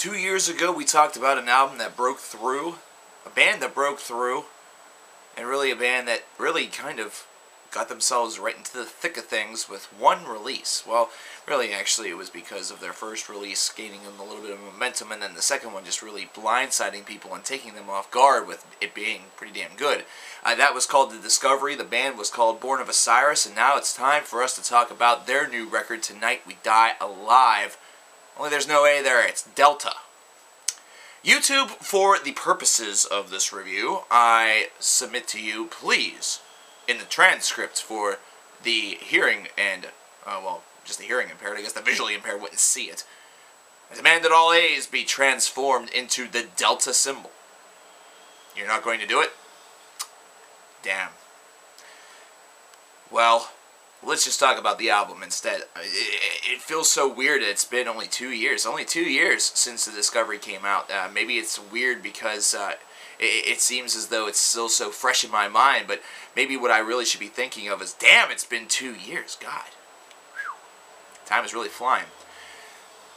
2 years ago, we talked about an album that broke through, a band that broke through, and really a band that really kind of got themselves right into the thick of things with one release. Well, really, actually, it was because of their first release gaining them a little bit of momentum, and then the second one just really blindsiding people and taking them off guard with it being pretty damn good. That was called The Discovery. The band was called Born of Osiris, and now it's time for us to talk about their new record, Tonight We Die Alive. Only there's no A there, it's Delta. YouTube, for the purposes of this review, I submit to you, please, in the transcript for the hearing and, well, just the hearing impaired, I guess the visually impaired wouldn't see it, I demand that all A's be transformed into the Delta symbol. You're not going to do it? Damn. Well, let's just talk about the album instead. It feels so weird that it's been only 2 years. Only 2 years since The Discovery came out. Maybe it's weird because it seems as though it's still so fresh in my mind, but maybe what I really should be thinking of is, damn, it's been 2 years. God. Time is really flying.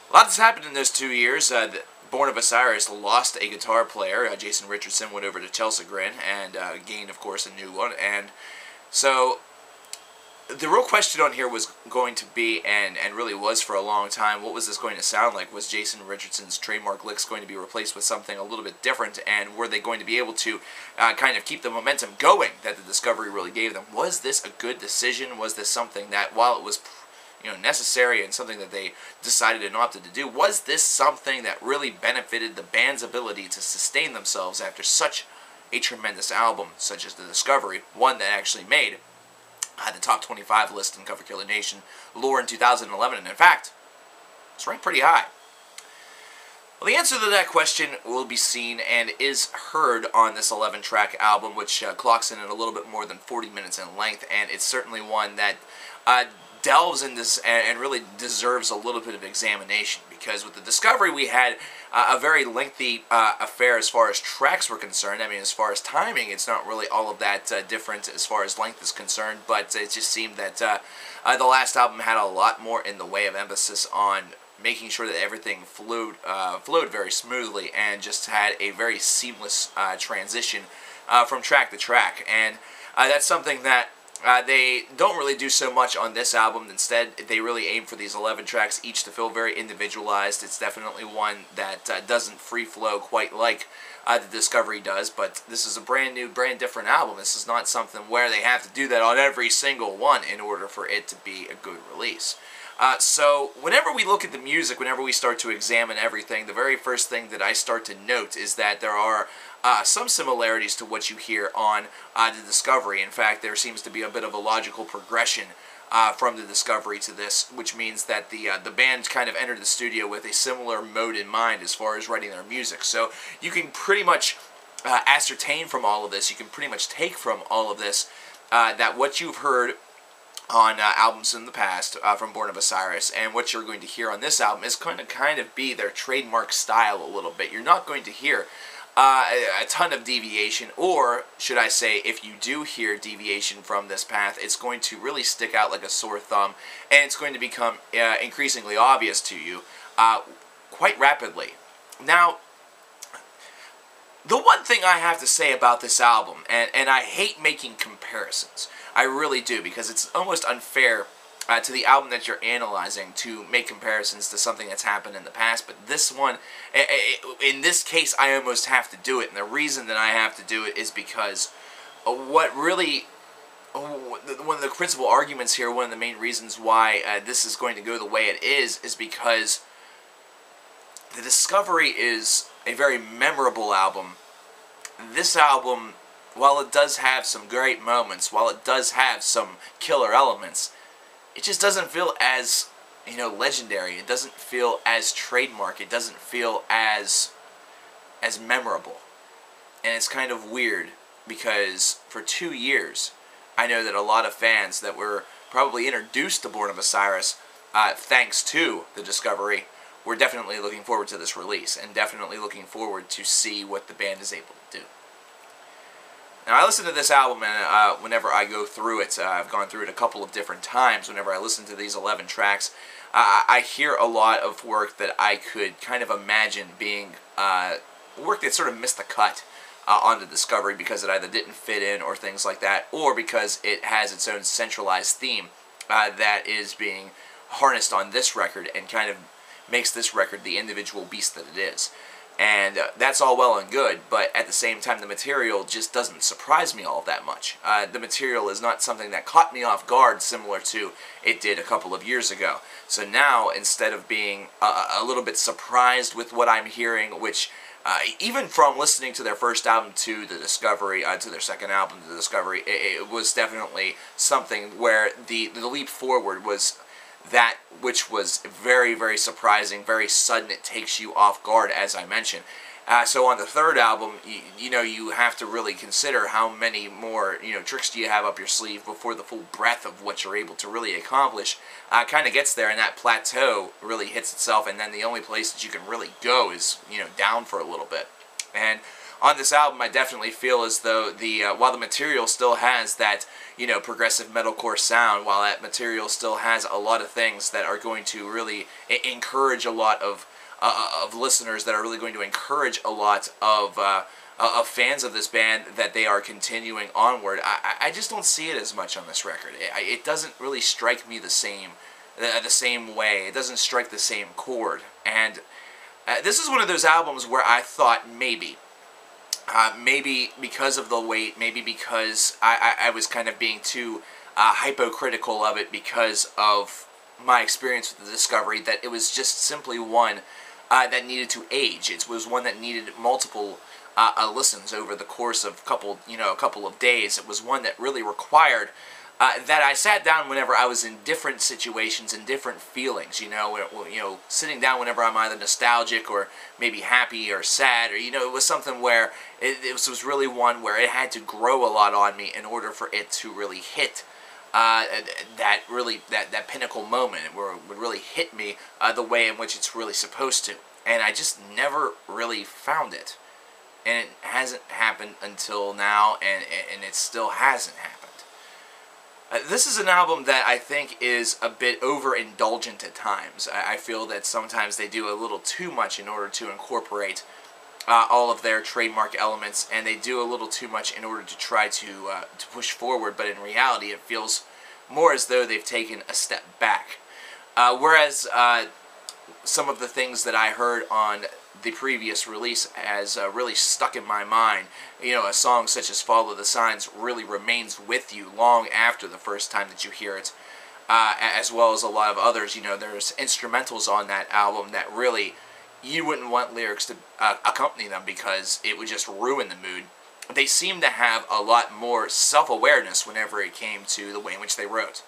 A lot has happened in those 2 years. Born of Osiris lost a guitar player. Jason Richardson went over to Chelsea Grin and gained, of course, a new one. And so the real question on here was going to be, and really was for a long time, what was this going to sound like? Was Jason Richardson's trademark licks going to be replaced with something a little bit different? And were they going to be able to kind of keep the momentum going that the Discovery really gave them? Was this a good decision? Was this something that, while it was necessary and something that they decided and opted to do, was this something that really benefited the band's ability to sustain themselves after such a tremendous album such as The Discovery, one that actually made the top 25 list in coverkillernation lore in 2011, and in fact, it's ranked pretty high. Well, the answer to that question will be seen and is heard on this 11-track album, which clocks in at a little bit more than 40 minutes in length, and it's certainly one that delves in this and really deserves a little bit of examination, because with The Discovery we had a very lengthy affair as far as tracks were concerned. I mean, as far as timing, it's not really all of that different as far as length is concerned, but it just seemed that the last album had a lot more in the way of emphasis on making sure that everything flowed very smoothly and just had a very seamless transition from track to track. And that's something that they don't really do so much on this album. Instead, they really aim for these 11 tracks, each to feel very individualized. It's definitely one that doesn't free flow quite like The Discovery does, but this is a brand new, brand different album. This is not something where they have to do that on every single one in order for it to be a good release. So whenever we look at the music, whenever we start to examine everything, the very first thing that I start to note is that there are some similarities to what you hear on The Discovery. In fact, there seems to be a bit of a logical progression from The Discovery to this, which means that the band kind of entered the studio with a similar mode in mind as far as writing their music. So you can pretty much ascertain from all of this, you can pretty much take from all of this that what you've heard on albums in the past from Born of Osiris and what you're going to hear on this album is going to kind of be their trademark style a little bit. You're not going to hear a ton of deviation, or should I say, if you do hear deviation from this path, it's going to really stick out like a sore thumb, and it's going to become increasingly obvious to you quite rapidly. Now, the one thing I have to say about this album, and I hate making comparisons, I really do, because it's almost unfair to the album that you're analyzing to make comparisons to something that's happened in the past, but this one, in this case, I almost have to do it, and the reason that I have to do it is because what really, one of the principal arguments here, one of the main reasons why this is going to go the way it is because The Discovery is a very memorable album. This album, while it does have some great moments, while it does have some killer elements, it just doesn't feel as, legendary. It doesn't feel as trademark. It doesn't feel as memorable. And it's kind of weird because for 2 years, I know that a lot of fans that were probably introduced to Born of Osiris thanks to The Discovery were definitely looking forward to this release and definitely looking forward to see what the band is able to do. Now, I listen to this album, and whenever I go through it, I've gone through it a couple of different times. Whenever I listen to these 11 tracks, I hear a lot of work that I could kind of imagine being work that sort of missed the cut on the Discovery because it either didn't fit in or things like that, or because it has its own centralized theme that is being harnessed on this record and kind of makes this record the individual beast that it is. And that's all well and good, but at the same time the material just doesn't surprise me all that much. The material is not something that caught me off guard similar to it did a couple of years ago. So now, instead of being a little bit surprised with what I'm hearing, which even from listening to their first album to the Discovery, to their second album to the Discovery, it was definitely something where the leap forward was that which was very, very surprising, very sudden. It takes you off guard, as I mentioned. So on the third album, you know, you have to really consider how many more, you know, tricks do you have up your sleeve before the full breadth of what you're able to really accomplish kind of gets there, and that plateau really hits itself, and then the only place that you can really go is, you know, down for a little bit. And on this album, I definitely feel as though while the material still has that, you know, progressive metalcore sound, while that material still has a lot of things that are going to really encourage a lot of listeners, that are really going to encourage a lot of fans of this band, that they are continuing onward, I just don't see it as much on this record. It doesn't really strike me the same way. It doesn't strike the same chord. And this is one of those albums where I thought maybe because of the weight, maybe because I was kind of being too hypocritical of it because of my experience with the Discovery, that it was just simply one that needed to age. It was one that needed multiple listens over the course of a couple of days. It was one that really required that I sat down whenever I was in different situations and different feelings. You know, sitting down whenever I'm either nostalgic or maybe happy or sad, or, you know, it was something where it was really one where it had to grow a lot on me in order for it to really hit that pinnacle moment, where it would really hit me the way in which it's really supposed to. And I just never really found it. And it hasn't happened until now, and it still hasn't happened. This is an album that I think is a bit overindulgent at times. I feel that sometimes they do a little too much in order to incorporate all of their trademark elements, and they do a little too much in order to try to push forward, but in reality it feels more as though they've taken a step back. Whereas some of the things that I heard on the previous release has really stuck in my mind. You know, a song such as Follow the Signs really remains with you long after the first time that you hear it, as well as a lot of others. You know, there's instrumentals on that album that really, you wouldn't want lyrics to accompany them because it would just ruin the mood. They seem to have a lot more self-awareness whenever it came to the way in which they wrote.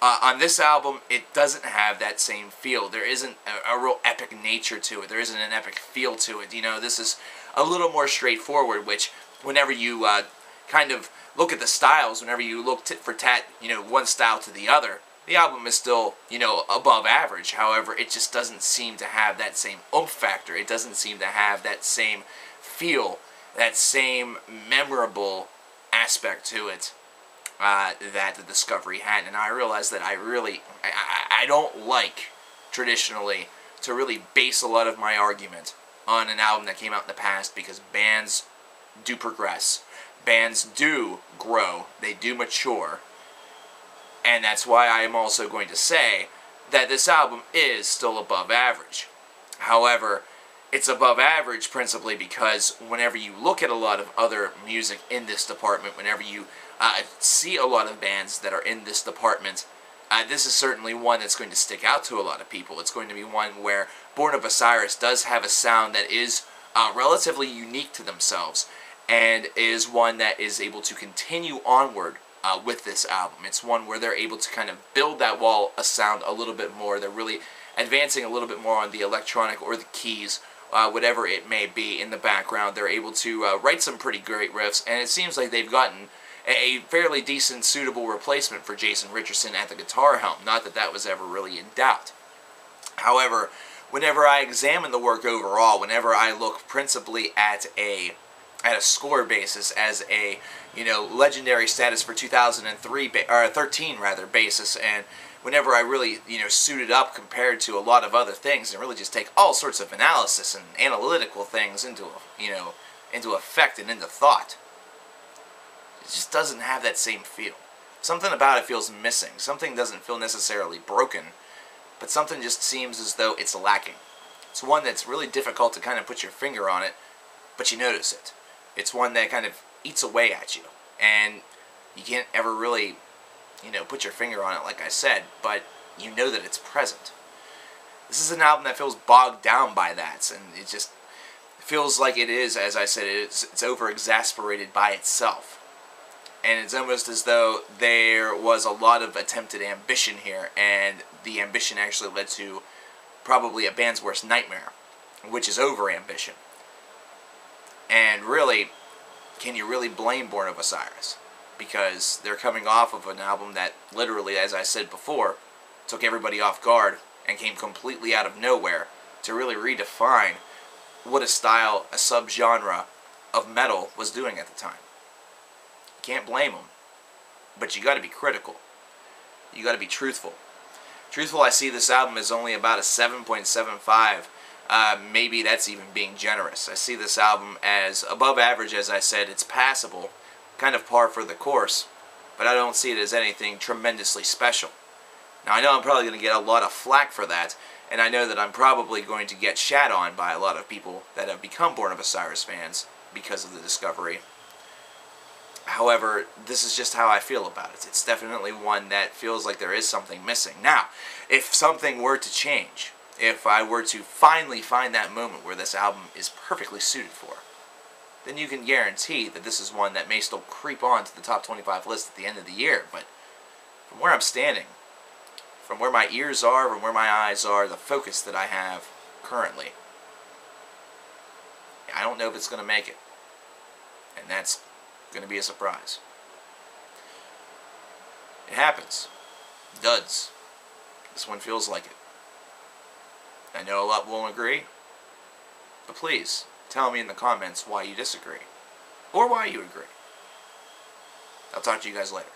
On this album, it doesn't have that same feel. There isn't a real epic nature to it. There isn't an epic feel to it. You know, this is a little more straightforward, which whenever you kind of look at the styles, whenever you look tit for tat, you know, one style to the other, the album is still, you know, above average. However, it just doesn't seem to have that same oomph factor. It doesn't seem to have that same feel, that same memorable aspect to it that the Discovery had. And I realized that I don't like, traditionally, to really base a lot of my argument on an album that came out in the past, because bands do progress. Bands do grow. They do mature. And that's why I am also going to say that this album is still above average. However, it's above average principally because whenever you look at a lot of other music in this department, whenever you see a lot of bands that are in this department, this is certainly one that's going to stick out to a lot of people. It's going to be one where Born of Osiris does have a sound that is relatively unique to themselves, and is one that is able to continue onward with this album. It's one where they're able to kind of build that wall of sound a little bit more. They're really advancing a little bit more on the electronic or the keys, whatever it may be in the background. They're able to write some pretty great riffs, and it seems like they've gotten a fairly decent, suitable replacement for Jason Richardson at the guitar helm. Not that that was ever really in doubt. However, whenever I examine the work overall, whenever I look principally at a score basis, as a, you know, legendary status for 2003 or 13 rather basis, and whenever I really, suit it up compared to a lot of other things and really just take all sorts of analysis and analytical things into effect and into thought, it just doesn't have that same feel. Something about it feels missing. Something doesn't feel necessarily broken, but something just seems as though it's lacking. It's one that's really difficult to kind of put your finger on it, but you notice it. It's one that kind of eats away at you, and you can't ever really, put your finger on it, like I said, but you know that it's present. This is an album that feels bogged down by that, and it just feels like it is, as I said, it's over-exasperated by itself. And it's almost as though there was a lot of attempted ambition here, and the ambition actually led to probably a band's worst nightmare, which is over-ambition. And really, can you really blame Born of Osiris? Because they're coming off of an album that literally, as I said before, took everybody off guard and came completely out of nowhere to really redefine what a style, a subgenre of metal was doing at the time. Can't blame them, but you got to be critical. You got to be truthful. I see this album as only about a 7.75. Maybe that's even being generous. I see this album as above average, as I said. It's passable, kind of par for the course, but I don't see it as anything tremendously special. Now, I know I'm probably going to get a lot of flack for that, and I know that I'm probably going to get shat on by a lot of people that have become Born of Osiris fans because of the discovery. However, this is just how I feel about it. It's definitely one that feels like there is something missing. Now, if something were to change, if I were to finally find that moment where this album is perfectly suited for, then you can guarantee that this is one that may still creep on to the top 25 list at the end of the year. But from where I'm standing, from where my ears are, from where my eyes are, the focus that I have currently, I don't know if it's going to make it. And that's going to be a surprise. It happens. It does. This one feels like it. I know a lot won't agree, but please tell me in the comments why you disagree, or why you agree. I'll talk to you guys later.